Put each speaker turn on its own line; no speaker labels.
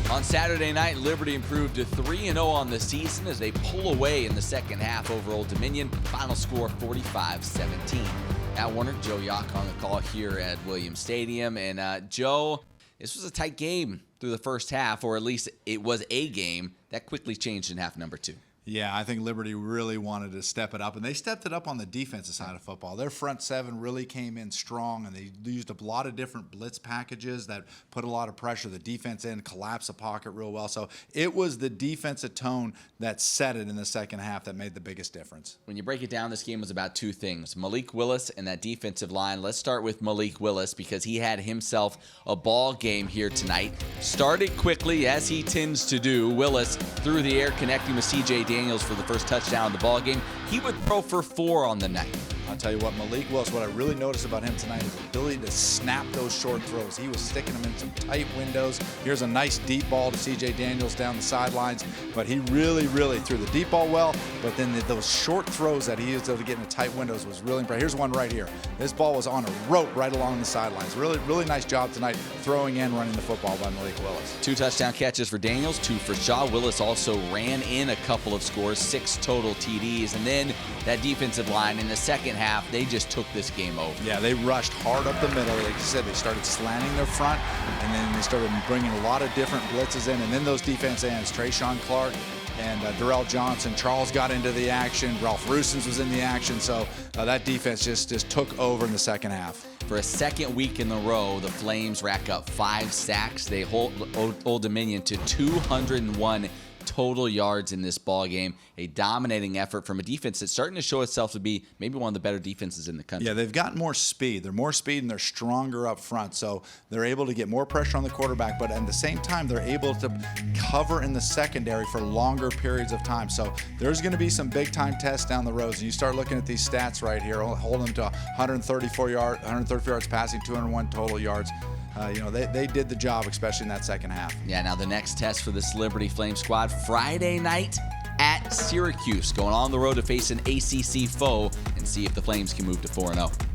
On Saturday night, Liberty improved to 3-0 on the season as they pull away in the second half over Old Dominion. Final score 45-17. Now Warner, Joe Yock on the call here at Williams Stadium. And Joe, this was a tight game through the first half, or at least it was a game that quickly changed in half number 2.
Yeah, I think Liberty really wanted to step it up, and they stepped it up on the defensive side of football. Their front seven really came in strong, and they used a lot of different blitz packages that put a lot of pressure. The defense in collapsed the pocket real well. So it was the defensive tone that set it in the second half that made the biggest difference.
When you break it down, this game was about two things. Malik Willis and that defensive line. Let's start with Malik Willis because he had himself a ball game here tonight. Started quickly, as he tends to do. Willis through the air, connecting with C.J. Daniels for the first touchdown of the ball game. He would throw for 4 on the night.
I'll tell you what, Malik Willis, what I really noticed about him tonight is his ability to snap those short throws. He was sticking them in some tight windows. Here's a nice deep ball to C.J. Daniels down the sidelines, but he really threw the deep ball well, but then those short throws that he was able to get into tight windows was really impressive. Here's one right here. This ball was on a rope right along the sidelines. Really nice job tonight throwing and running the football by Malik Willis.
2 touchdown catches for Daniels, 2 for Shaw. Willis also ran in a couple of scores, 6 total TDs, and then that defensive line in the second half, they just took this game over.
Yeah, they rushed hard up the middle. Like you said, they started slanting their front, and then they started bringing a lot of different blitzes in, and then those defense ends, Trayshawn Clark and Darrell Johnson. Charles got into the action. Ralph Rusens was in the action, so that defense just took over in the second half.
For a second week in a row, the Flames rack up 5 sacks. They hold Old Dominion to 201 total yards in this ball game. A dominating effort from a defense that's starting to show itself to be maybe one of the better defenses in the country.
Yeah, they've got more speed. They're more speed and they're stronger up front, so they're able to get more pressure on the quarterback, but at the same time, they're able to cover in the secondary for longer periods of time. So there's going to be some big-time tests down the road. And you start looking at these stats right here, holding them to 134 yards passing, 201 total yards. They did the job, especially in that second half.
Yeah, now the next test for this Liberty Flame squad, Friday night at Syracuse, going on the road to face an ACC foe and see if the Flames can move to 4-0.